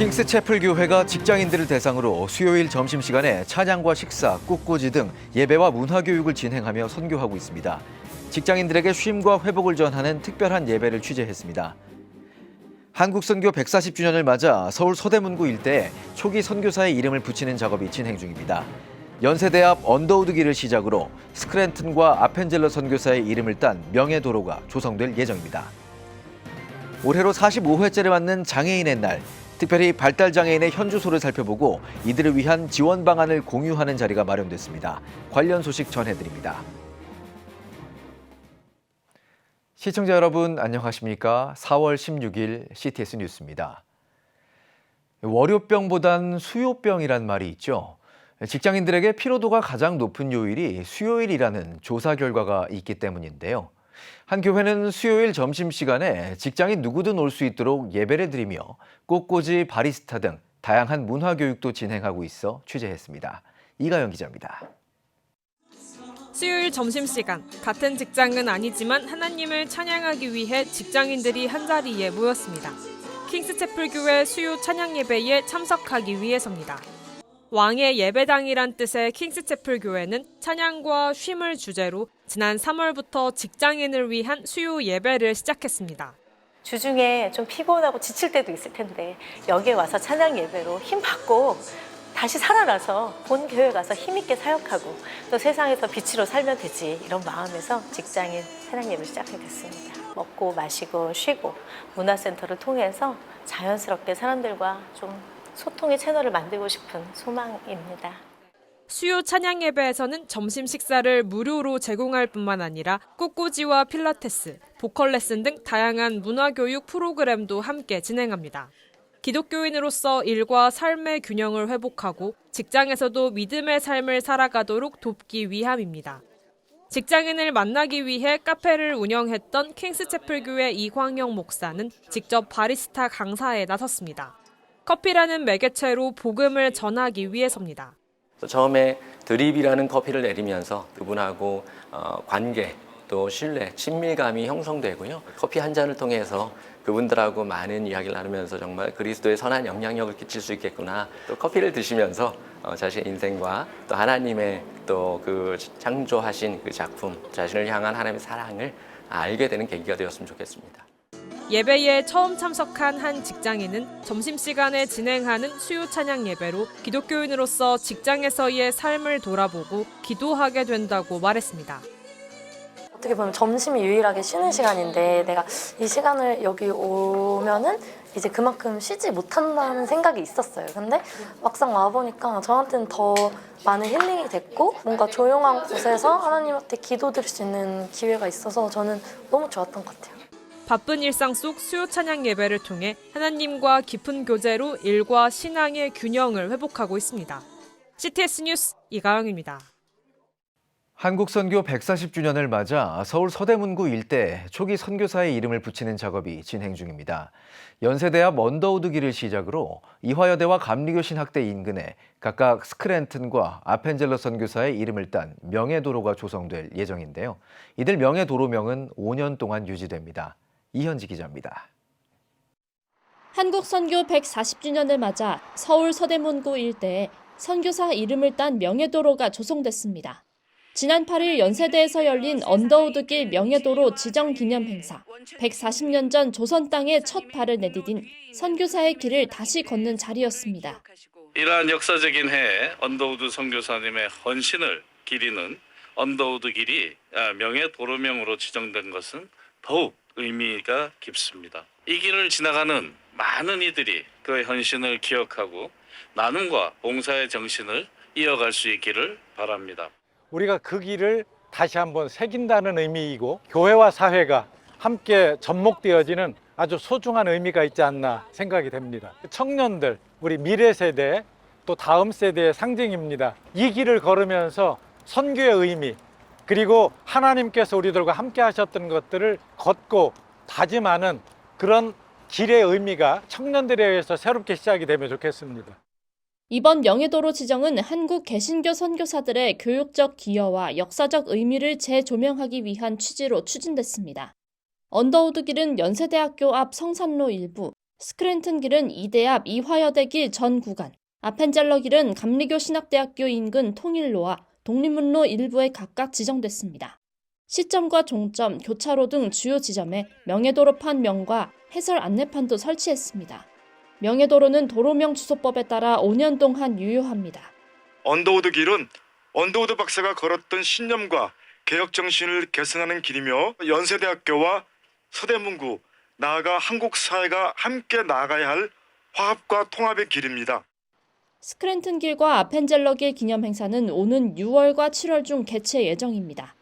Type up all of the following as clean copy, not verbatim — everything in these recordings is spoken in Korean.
킹스채플 교회가 직장인들을 대상으로 수요일 점심시간에 찬양과 식사, 꽃꽂이 등 예배와 문화교육을 진행하며 선교하고 있습니다. 직장인들에게 쉼과 회복을 전하는 특별한 예배를 취재했습니다. 한국선교 140주년을 맞아 서울 서대문구 일대에 초기 선교사의 이름을 붙이는 작업이 진행 중입니다. 연세대 앞 언더우드 길을 시작으로 스크랜튼과 아펜젤러 선교사의 이름을 딴 명예도로가 조성될 예정입니다. 올해로 45회째를 맞는 장애인의 날, 특별히 발달장애인의 현주소를 살펴보고 이들을 위한 지원 방안을 공유하는 자리가 마련됐습니다. 관련 소식 전해드립니다. 시청자 여러분 안녕하십니까? 4월 16일 CTS 뉴스입니다. 월요병보단 수요병이란 말이 있죠. 직장인들에게 피로도가 가장 높은 요일이 수요일이라는 조사 결과가 있기 때문인데요. 한 교회는 수요일 점심시간에 직장인 누구든 올 수 있도록 예배를 드리며 꽃꽂이, 바리스타 등 다양한 문화교육도 진행하고 있어 취재했습니다. 이가영 기자입니다. 수요일 점심시간, 같은 직장은 아니지만 하나님을 찬양하기 위해 직장인들이 한자리에 모였습니다. 킹스채플 교회 수요 찬양 예배에 참석하기 위해서입니다. 왕의 예배당이란 뜻의 킹스채플 교회는 찬양과 쉼을 주제로 지난 3월부터 직장인을 위한 수요 예배를 시작했습니다. 주중에 좀 피곤하고 지칠 때도 있을 텐데 여기에 와서 찬양 예배로 힘 받고 다시 살아나서 본 교회 가서 힘있게 사역하고 또 세상에서 빛으로 살면 되지, 이런 마음에서 직장인 찬양 예배를 시작하게 됐습니다. 먹고 마시고 쉬고 문화센터를 통해서 자연스럽게 사람들과 좀 소통의 채널을 만들고 싶은 소망입니다. 수요 찬양 예배에서는 점심 식사를 무료로 제공할 뿐만 아니라 꽃꽂이와 필라테스, 보컬 레슨 등 다양한 문화교육 프로그램도 함께 진행합니다. 기독교인으로서 일과 삶의 균형을 회복하고 직장에서도 믿음의 삶을 살아가도록 돕기 위함입니다. 직장인을 만나기 위해 카페를 운영했던 킹스채플 교회 이광영 목사는 직접 바리스타 강사에 나섰습니다. 커피라는 매개체로 복음을 전하기 위해서입니다. 처음에 드립이라는 커피를 내리면서 그분하고 관계, 또 신뢰, 친밀감이 형성되고요. 커피 한 잔을 통해서 그분들하고 많은 이야기를 나누면서 정말 그리스도의 선한 영향력을 끼칠 수 있겠구나. 또 커피를 드시면서 자신의 인생과 또 하나님의 또 그 창조하신 그 작품, 자신을 향한 하나님의 사랑을 알게 되는 계기가 되었으면 좋겠습니다. 예배에 처음 참석한 한 직장인은 점심시간에 진행하는 수요 찬양 예배로 기독교인으로서 직장에서의 삶을 돌아보고 기도하게 된다고 말했습니다. 어떻게 보면 점심이 유일하게 쉬는 시간인데 내가 이 시간을 여기 오면은 이제 그만큼 쉬지 못한다는 생각이 있었어요. 근데 막상 와보니까 저한테는 더 많은 힐링이 됐고 뭔가 조용한 곳에서 하나님한테 기도드릴 수 있는 기회가 있어서 저는 너무 좋았던 것 같아요. 바쁜 일상 속 수요 찬양 예배를 통해 하나님과 깊은 교제로 일과 신앙의 균형을 회복하고 있습니다. CTS 뉴스 이가영입니다. 한국선교 140주년을 맞아 서울 서대문구 일대 초기 선교사의 이름을 붙이는 작업이 진행 중입니다. 연세대 앞 언더우드 길을 시작으로 이화여대와 감리교신학대 인근에 각각 스크랜튼과 아펜젤러 선교사의 이름을 딴 명예도로가 조성될 예정인데요. 이들 명예도로명은 5년 동안 유지됩니다. 이현지 기자입니다. 한국선교 140주년을 맞아 서울 서대문구 일대에 선교사 이름을 딴 명예도로가 조성됐습니다. 지난 8일 연세대에서 열린 언더우드길 명예도로 지정 기념 행사. 140년 전 조선 땅에 첫 발을 내디딘 선교사의 길을 다시 걷는 자리였습니다. 이러한 역사적인 해에 언더우드 선교사님의 헌신을 기리는 언더우드 길이 명예도로명으로 지정된 것은 더욱 의미가 깊습니다. 이 길을 지나가는 많은 이들이 그의 헌신을 기억하고 나눔과 봉사의 정신을 이어갈 수 있기를 바랍니다. 우리가 그 길을 다시 한번 새긴다는 의미이고 교회와 사회가 함께 접목되어지는 아주 소중한 의미가 있지 않나 생각이 됩니다. 청년들, 우리 미래 세대, 또 다음 세대의 상징입니다. 이 길을 걸으면서 선교의 의미, 그리고 하나님께서 우리들과 함께 하셨던 것들을 걷고 다짐하는 그런 길의 의미가 청년들에 의해서 새롭게 시작이 되면 좋겠습니다. 이번 명예도로 지정은 한국 개신교 선교사들의 교육적 기여와 역사적 의미를 재조명하기 위한 취지로 추진됐습니다. 언더우드 길은 연세대학교 앞 성산로 일부, 스크랜튼 길은 이대앞 이화여대 길 전 구간, 아펜젤러 길은 감리교 신학대학교 인근 통일로와 독립문로 일부에 각각 지정됐습니다. 시점과 종점, 교차로 등 주요 지점에 명예도로판 명과 해설 안내판도 설치했습니다. 명예도로는 도로명 주소법에 따라 5년 동안 유효합니다. 언더우드 길은 언더우드 박사가 걸었던 신념과 개혁 정신을 계승하는 길이며 연세대학교와 서대문구, 나아가 한국 사회가 함께 나아가야 할 화합과 통합의 길입니다. 스크랜튼 길과 아펜젤러 길 기념 행사는 오는 6월과 7월 중 개최 예정입니다.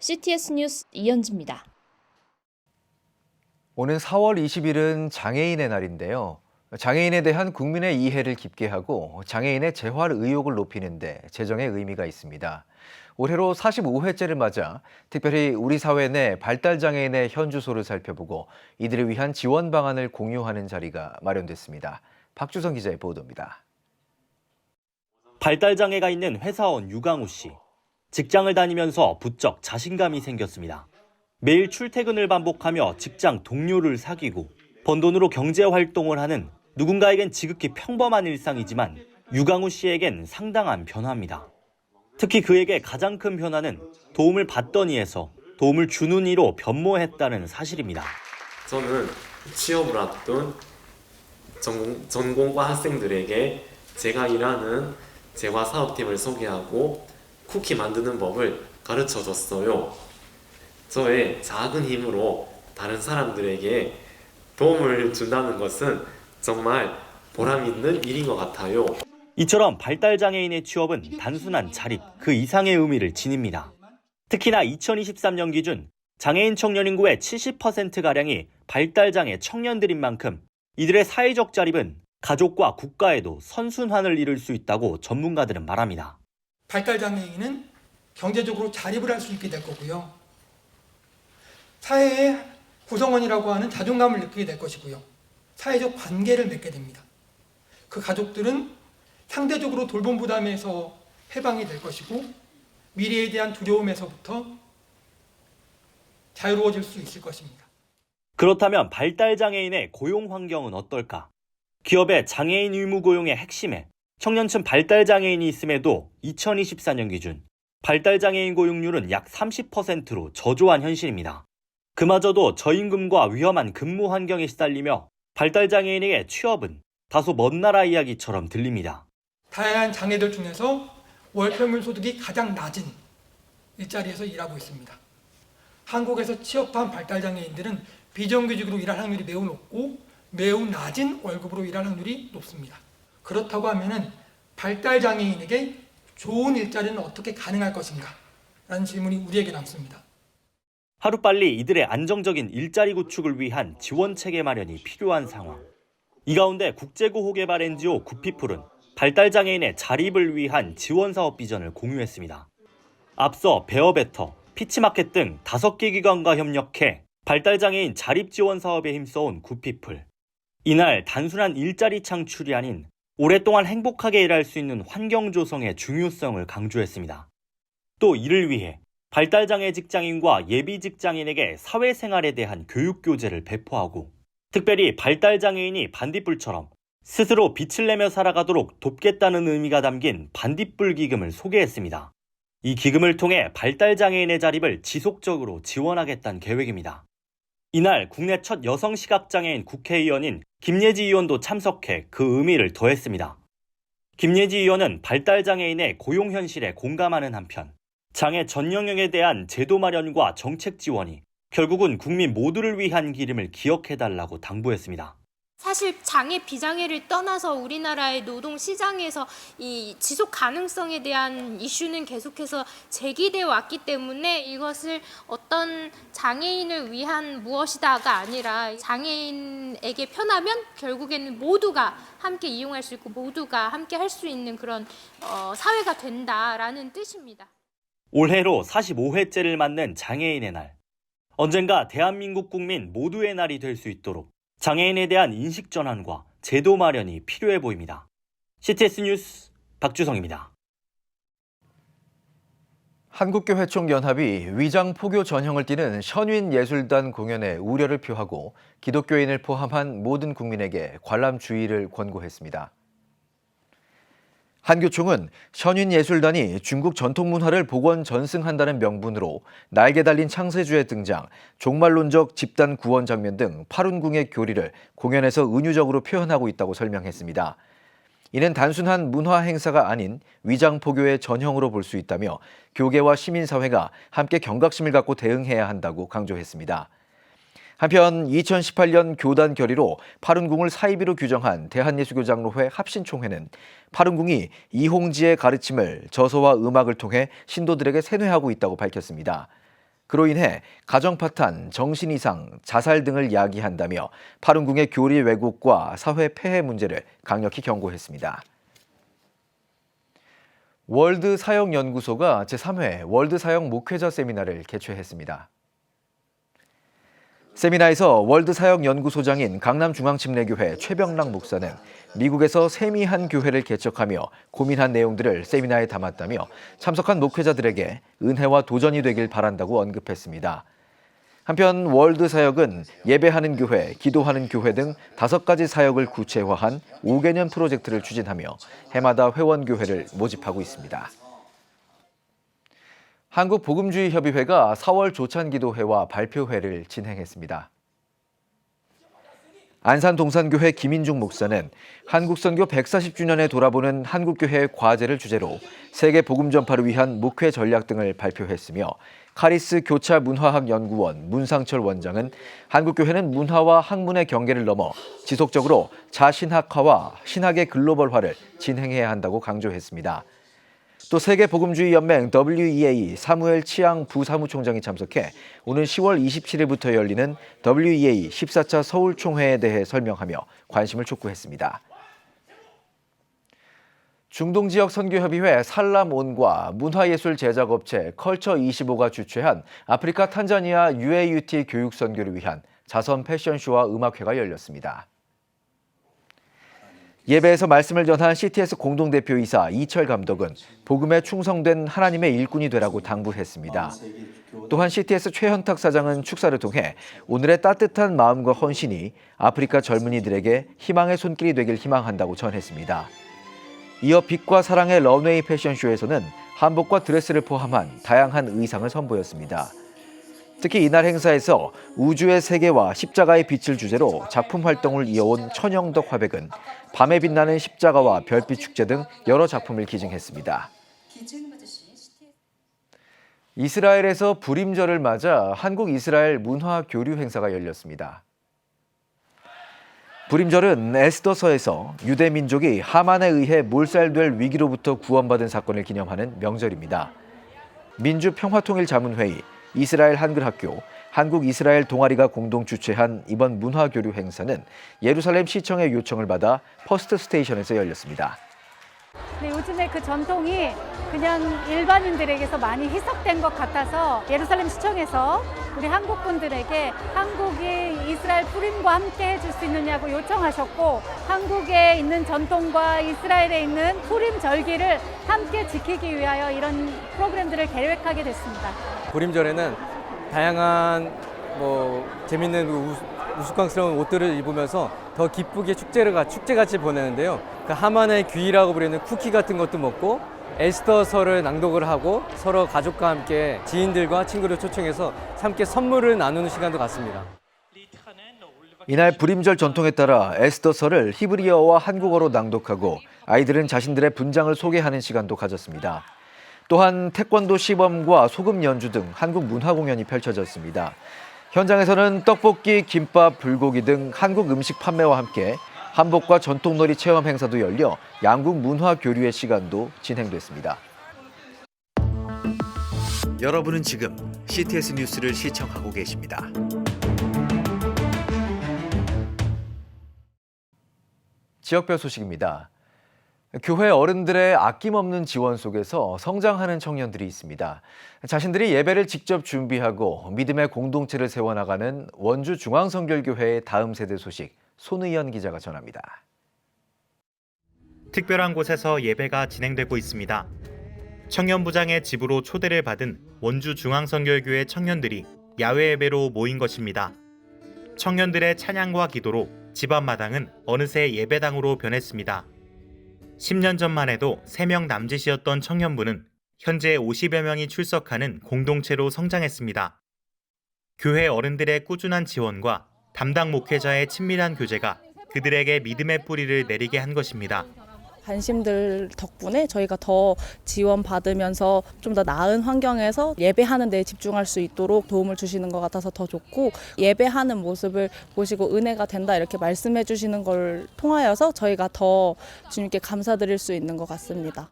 CTS 뉴스 이현지입니다. 오는 4월 20일은 장애인의 날인데요. 장애인에 대한 국민의 이해를 깊게 하고 장애인의 재활 의욕을 높이는 데 제정의 의미가 있습니다. 올해로 45회째를 맞아 특별히 우리 사회 내 발달장애인의 현주소를 살펴보고 이들을 위한 지원 방안을 공유하는 자리가 마련됐습니다. 박주성 기자의 보도입니다. 발달장애가 있는 회사원 유강우 씨. 직장을 다니면서 부쩍 자신감이 생겼습니다. 매일 출퇴근을 반복하며 직장 동료를 사귀고 번 돈으로 경제활동을 하는 누군가에겐 지극히 평범한 일상이지만 유강우 씨에겐 상당한 변화입니다. 특히 그에게 가장 큰 변화는 도움을 받더니에서 도움을 주는 이로 변모했다는 사실입니다. 저는 취업을 앞둔 전공과 학생들에게 제가 일하는 재화사업팀을 소개하고 쿠키 만드는 법을 가르쳐줬어요. 저의 작은 힘으로 다른 사람들에게 도움을 준다는 것은 정말 보람 있는 일인 것 같아요. 이처럼 발달장애인의 취업은 단순한 자립, 그 이상의 의미를 지닙니다. 특히나 2023년 기준 장애인 청년 인구의 70%가량이 발달장애 청년들인 만큼 이들의 사회적 자립은 가족과 국가에도 선순환을 이룰 수 있다고 전문가들은 말합니다. 발달장애인은 경제적으로 자립을 할 수 있게 될 거고요. 사회의 구성원이라고 하는 자존감을 느끼게 될 것이고요. 사회적 관계를 맺게 됩니다. 그 가족들은 상대적으로 돌봄 부담에서 해방이 될 것이고 미래에 대한 두려움에서부터 자유로워질 수 있을 것입니다. 그렇다면 발달장애인의 고용 환경은 어떨까? 기업의 장애인 의무 고용의 핵심에 청년층 발달장애인이 있음에도 2024년 기준 발달장애인 고용률은 약 30%로 저조한 현실입니다. 그마저도 저임금과 위험한 근무 환경에 시달리며 발달장애인에게 취업은 다소 먼 나라 이야기처럼 들립니다. 다양한 장애들 중에서 월평균 소득이 가장 낮은 일자리에서 일하고 있습니다. 한국에서 취업한 발달장애인들은 비정규직으로 일할 확률이 매우 높고 매우 낮은 월급으로 일할 확률이 높습니다. 그렇다고 하면은 발달장애인에게 좋은 일자리는 어떻게 가능할 것인가? 라는 질문이 우리에게 남습니다. 하루빨리 이들의 안정적인 일자리 구축을 위한 지원체계 마련이 필요한 상황. 이 가운데 국제구호 개발 NGO 구피플은 발달장애인의 자립을 위한 지원사업 비전을 공유했습니다. 앞서 베어베터, 피치마켓 등 5개 기관과 협력해 발달장애인 자립지원 사업에 힘써온 구피플. 이날 단순한 일자리 창출이 아닌 오랫동안 행복하게 일할 수 있는 환경 조성의 중요성을 강조했습니다. 또 이를 위해 발달장애 직장인과 예비 직장인에게 사회생활에 대한 교육 교재를 배포하고 특별히 발달장애인이 반딧불처럼 스스로 빛을 내며 살아가도록 돕겠다는 의미가 담긴 반딧불 기금을 소개했습니다. 이 기금을 통해 발달장애인의 자립을 지속적으로 지원하겠다는 계획입니다. 이날 국내 첫 여성 시각장애인 국회의원인 김예지 의원도 참석해 그 의미를 더했습니다. 김예지 의원은 발달장애인의 고용 현실에 공감하는 한편 장애 전 영역에 대한 제도 마련과 정책 지원이 결국은 국민 모두를 위한 길임을 기억해달라고 당부했습니다. 사실 장애 비장애를 떠나서 우리나라의 노동 시장에서 이 지속 가능성에 대한 이슈는 계속해서 제기되어 왔기 때문에 이것을 어떤 장애인을 위한 무엇이다가 아니라 장애인에게 편하면 결국에는 모두가 함께 이용할 수 있고 모두가 함께 할 수 있는 그런 사회가 된다라는 뜻입니다. 올해로 45회째를 맞는 장애인의 날. 언젠가 대한민국 국민 모두의 날이 될 수 있도록 장애인에 대한 인식 전환과 제도 마련이 필요해 보입니다. CTS 뉴스 박주성입니다. 한국교회총연합이 위장 포교 전형을 띠는 션윈예술단 공연에 우려를 표하고 기독교인을 포함한 모든 국민에게 관람 주의를 권고했습니다. 한교총은 션윈예술단이 중국 전통문화를 복원 전승한다는 명분으로 날개 달린 창세주의 등장, 종말론적 집단 구원 장면 등 파룬궁의 교리를 공연에서 은유적으로 표현하고 있다고 설명했습니다. 이는 단순한 문화 행사가 아닌 위장 포교의 전형으로 볼 수 있다며 교계와 시민사회가 함께 경각심을 갖고 대응해야 한다고 강조했습니다. 한편 2018년 교단 결의로 파룬궁을 사이비로 규정한 대한예수교장로회 합신총회는 파룬궁이 이홍지의 가르침을 저서와 음악을 통해 신도들에게 세뇌하고 있다고 밝혔습니다. 그로 인해 가정 파탄, 정신 이상, 자살 등을 야기한다며 파룬궁의 교리 왜곡과 사회 폐해 문제를 강력히 경고했습니다. 월드사역연구소가 제3회 월드사역 목회자 세미나를 개최했습니다. 세미나에서 월드사역연구소장인 강남중앙침례교회 최병락 목사는 미국에서 세미한 교회를 개척하며 고민한 내용들을 세미나에 담았다며 참석한 목회자들에게 은혜와 도전이 되길 바란다고 언급했습니다. 한편 월드사역은 예배하는 교회, 기도하는 교회 등 5가지 사역을 구체화한 5개년 프로젝트를 추진하며 해마다 회원교회를 모집하고 있습니다. 한국복음주의협의회가 4월 조찬기도회와 발표회를 진행했습니다. 안산동산교회 김인중 목사는 한국선교 140주년에 돌아보는 한국교회의 과제를 주제로 세계 복음 전파를 위한 목회 전략 등을 발표했으며 카리스 교차문화학연구원 문상철 원장은 한국교회는 문화와 학문의 경계를 넘어 지속적으로 자신학화와 신학의 글로벌화를 진행해야 한다고 강조했습니다. 또 세계복음주의연맹 WEA 사무엘 치앙 부사무총장이 참석해 오는 10월 27일부터 열리는 WEA 14차 서울총회에 대해 설명하며 관심을 촉구했습니다. 중동지역 선교협의회 살람온과 문화예술 제작업체 컬처25가 주최한 아프리카 탄자니아 UAUT 교육선교를 위한 자선 패션쇼와 음악회가 열렸습니다. 예배에서 말씀을 전한 CTS 공동대표이사 이철 감독은 복음에 충성된 하나님의 일꾼이 되라고 당부했습니다. 또한 CTS 최현탁 사장은 축사를 통해 오늘의 따뜻한 마음과 헌신이 아프리카 젊은이들에게 희망의 손길이 되길 희망한다고 전했습니다. 이어 빛과 사랑의 런웨이 패션쇼에서는 한복과 드레스를 포함한 다양한 의상을 선보였습니다. 특히 이날 행사에서 우주의 세계와 십자가의 빛을 주제로 작품 활동을 이어온 천영덕 화백은 밤에 빛나는 십자가와 별빛 축제 등 여러 작품을 기증했습니다. 이스라엘에서 불임절을 맞아 한국-이스라엘 문화교류 행사가 열렸습니다. 불임절은 에스더서에서 유대 민족이 하만에 의해 몰살될 위기로부터 구원받은 사건을 기념하는 명절입니다. 민주평화통일자문회의, 이스라엘 한글학교, 한국-이스라엘 동아리가 공동 주최한 이번 문화교류 행사는 예루살렘 시청의 요청을 받아 퍼스트 스테이션에서 열렸습니다. 근데 요즘에 그 전통이 그냥 일반인들에게서 많이 희석된 것 같아서 예루살렘 시청에서 우리 한국 분들에게 한국이 이스라엘 푸림과 함께 해줄 수 있느냐고 요청하셨고 한국에 있는 전통과 이스라엘에 있는 푸림 절기를 함께 지키기 위하여 이런 프로그램들을 계획하게 됐습니다. 불임절에는 다양한 재밌는 우스꽝스러운 옷들을 입으면서 더 기쁘게 축제같이 보내는데요. 그 하만의 귀라고 부르는 쿠키 같은 것도 먹고 에스더서를 낭독을 하고 서로 가족과 함께 지인들과 친구를 초청해서 함께 선물을 나누는 시간도 갖습니다. 이날 불임절 전통에 따라 에스더서를 히브리어와 한국어로 낭독하고 아이들은 자신들의 분장을 소개하는 시간도 가졌습니다. 또한 태권도 시범과 소금 연주 등 한국 문화 공연이 펼쳐졌습니다. 현장에서는 떡볶이, 김밥, 불고기 등 한국 음식 판매와 함께 한복과 전통놀이 체험 행사도 열려 양국 문화 교류의 시간도 진행됐습니다. 여러분은 지금 CTS 뉴스를 시청하고 계십니다. 지역별 소식입니다. 교회 어른들의 아낌없는 지원 속에서 성장하는 청년들이 있습니다. 자신들이 예배를 직접 준비하고 믿음의 공동체를 세워나가는 원주 중앙성결교회의 다음 세대 소식 손의연 기자가 전합니다. 특별한 곳에서 예배가 진행되고 있습니다. 청년부장의 집으로 초대를 받은 원주중앙선교회교회 청년들이 야외 예배로 모인 것입니다. 청년들의 찬양과 기도로 집 앞마당은 어느새 예배당으로 변했습니다. 10년 전만 해도 3명 남짓이었던 청년부는 현재 50여 명이 출석하는 공동체로 성장했습니다. 교회 어른들의 꾸준한 지원과 담당 목회자의 친밀한 교제가 그들에게 믿음의 뿌리를 내리게 한 것입니다. 관심들 덕분에 저희가 더 지원받으면서 좀 더 나은 환경에서 예배하는 데 집중할 수 있도록 도움을 주시는 것 같아서 더 좋고, 예배하는 모습을 보시고 은혜가 된다 이렇게 말씀해 주시는 걸 통하여서 저희가 더 주님께 감사드릴 수 있는 것 같습니다.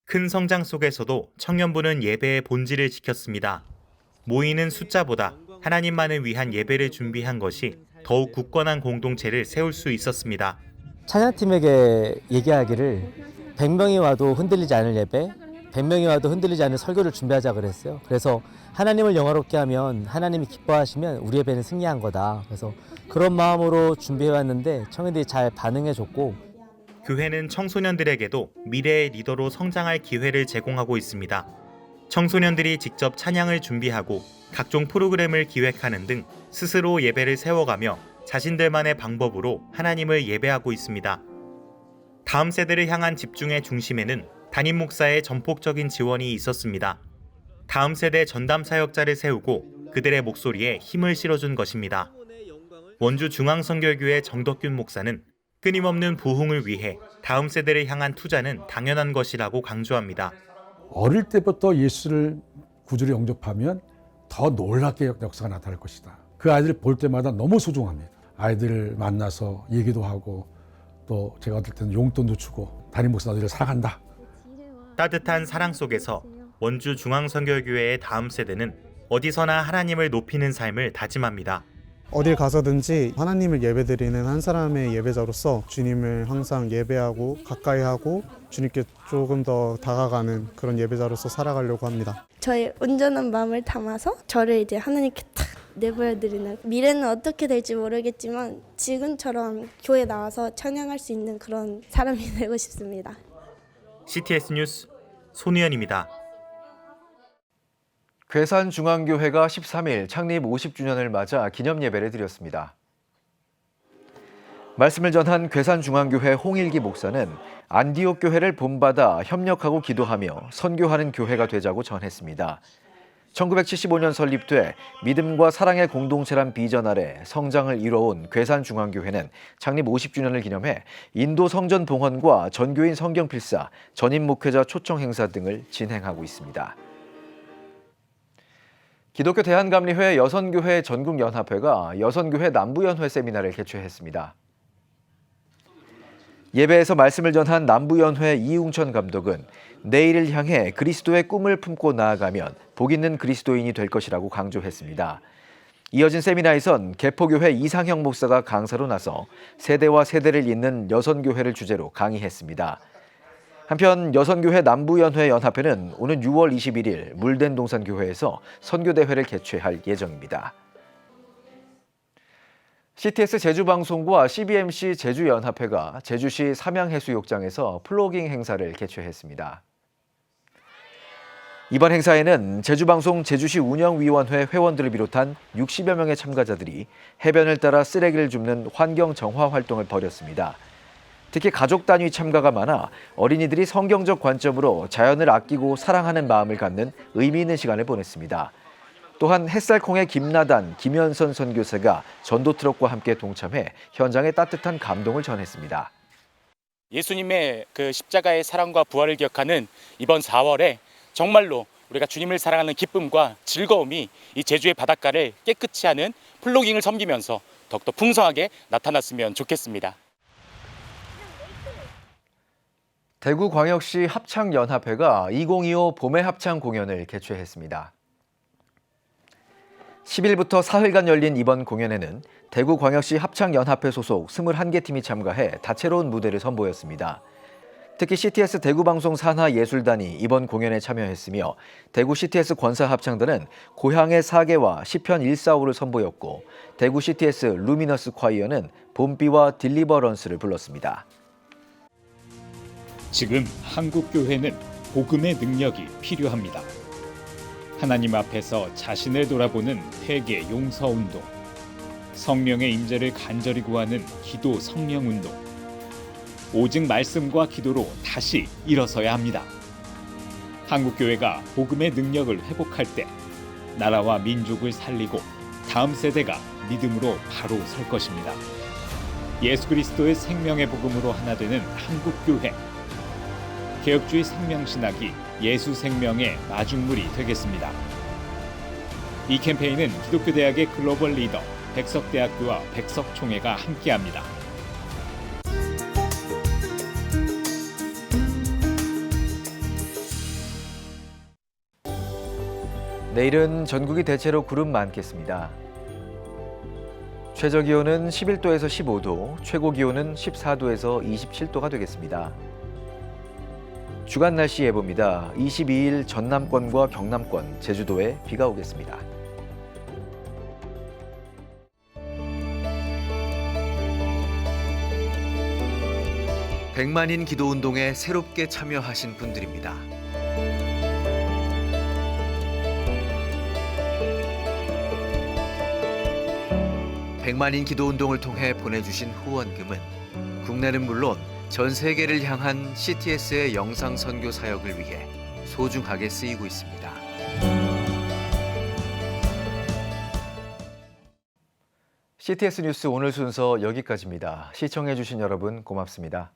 큰 성장 속에서도 청년부는 예배의 본질을 지켰습니다. 모이는 숫자보다 하나님만을 위한 예배를 준비한 것이 더욱 굳건한 공동체를 세울 수 있었습니다. 찬양팀에게 얘기하기를 100명이 와도 흔들리지 않을 예배, 100명이 와도 흔들리지 않을 설교를 준비하자 그랬어요. 그래서 하나님을 영화롭게 하면, 하나님이 기뻐하시면 우리 예배는 승리한 거다. 그래서 그런 마음으로 준비해왔는데 청년들이 잘 반응해줬고, 교회는 청소년들에게도 미래의 리더로 성장할 기회를 제공하고 있습니다. 청소년들이 직접 찬양을 준비하고 각종 프로그램을 기획하는 등 스스로 예배를 세워가며 자신들만의 방법으로 하나님을 예배하고 있습니다. 다음 세대를 향한 집중의 중심에는 담임 목사의 전폭적인 지원이 있었습니다. 다음 세대 전담 사역자를 세우고 그들의 목소리에 힘을 실어준 것입니다. 원주중앙선교회교회 정덕균 목사는 끊임없는 부흥을 위해 다음 세대를 향한 투자는 당연한 것이라고 강조합니다. 어릴 때부터 예수를 구주로 영접하면 더 놀랍게 역사가 나타날 것이다. 그 아이들 볼 때마다 너무 소중합니다. 아이들 만나서 얘기도 하고, 또 제가 어떨 때는 용돈도 주고, 담임 목사들을 사랑한다. 따뜻한 사랑 속에서 원주중앙선교회교회의 다음 세대는 어디서나 하나님을 높이는 삶을 다짐합니다. 어딜 가서든지 하나님을 예배드리는 한 사람의 예배자로서 주님을 항상 예배하고 가까이 하고 주님께 조금 더 다가가는 그런 예배자로서 살아가려고 합니다. 저의 온전한 마음을 담아서 저를 이제 하나님께 탁 내보여드리는, 미래는 어떻게 될지 모르겠지만 지금처럼 교회 나와서 찬양할 수 있는 그런 사람이 되고 싶습니다. CTS 뉴스 손우현입니다. 괴산중앙교회가 13일 창립 50주년을 맞아 기념예배를 드렸습니다. 말씀을 전한 괴산중앙교회 홍일기 목사는 안디옥 교회를 본받아 협력하고 기도하며 선교하는 교회가 되자고 전했습니다. 1975년 설립돼 믿음과 사랑의 공동체란 비전 아래 성장을 이뤄온 괴산중앙교회는 창립 50주년을 기념해 인도 성전 봉헌과 전교인 성경 필사, 전임 목회자 초청 행사 등을 진행하고 있습니다. 기독교 대한감리회 여선교회 전국연합회가 여선교회 남부연회 세미나를 개최했습니다. 예배에서 말씀을 전한 남부연회 이웅천 감독은 내일을 향해 그리스도의 꿈을 품고 나아가면 복 있는 그리스도인이 될 것이라고 강조했습니다. 이어진 세미나에선 개포교회 이상형 목사가 강사로 나서 세대와 세대를 잇는 여선교회를 주제로 강의했습니다. 한편 여선교회 남부연회 연합회는 오는 6월 21일 물된동산교회에서 선교대회를 개최할 예정입니다. CTS 제주방송과 CBMC 제주연합회가 제주시 삼양해수욕장에서 플로깅 행사를 개최했습니다. 이번 행사에는 제주방송 제주시 운영위원회 회원들을 비롯한 60여 명의 참가자들이 해변을 따라 쓰레기를 줍는 환경 정화 활동을 벌였습니다. 특히 가족 단위 참가가 많아 어린이들이 성경적 관점으로 자연을 아끼고 사랑하는 마음을 갖는 의미 있는 시간을 보냈습니다. 또한 햇살콩의 김나단, 김현선 선교사가 전도 트럭과 함께 동참해 현장에 따뜻한 감동을 전했습니다. 예수님의 그 십자가의 사랑과 부활을 기억하는 이번 4월에 정말로 우리가 주님을 사랑하는 기쁨과 즐거움이 이 제주의 바닷가를 깨끗이 하는 플로깅을 섬기면서 더욱더 풍성하게 나타났으면 좋겠습니다. 대구광역시 합창연합회가 2025 봄의 합창 공연을 개최했습니다. 10일부터 사흘간 열린 이번 공연에는 대구광역시 합창연합회 소속 21개 팀이 참가해 다채로운 무대를 선보였습니다. 특히 CTS 대구방송 산하예술단이 이번 공연에 참여했으며 대구 CTS 권사합창단은 고향의 사계와 시편 145를 선보였고 대구 CTS 루미너스 콰이어는 봄비와 딜리버런스를 불렀습니다. 지금 한국 교회는 복음의 능력이 필요합니다. 하나님 앞에서 자신을 돌아보는 회개 용서 운동, 성령의 임재를 간절히 구하는 기도 성령 운동, 오직 말씀과 기도로 다시 일어서야 합니다. 한국교회가 복음의 능력을 회복할 때 나라와 민족을 살리고 다음 세대가 믿음으로 바로 설 것입니다. 예수 그리스도의 생명의 복음으로 하나 되는 한국교회. 개혁주의 생명신학이 예수 생명의 마중물이 되겠습니다. 이 캠페인은 기독교대학의 글로벌 리더 백석대학교와 백석총회가 함께합니다. 내일은 전국이 대체로 구름 많겠습니다. 최저기온은 11도에서 15도, 최고기온은 14도에서 27도가 되겠습니다. 주간 날씨 예보입니다. 22일 전남권과 경남권, 제주도에 비가 오겠습니다. 백만인 기도운동에 새롭게 참여하신 분들입니다. 백만인 기도운동을 통해 보내주신 후원금은 국내는 물론 전 세계를 향한 CTS의 영상 선교 사역을 위해 소중하게 쓰이고 있습니다. CTS 뉴스 오늘 순서 여기까지입니다. 시청해주신 여러분 고맙습니다.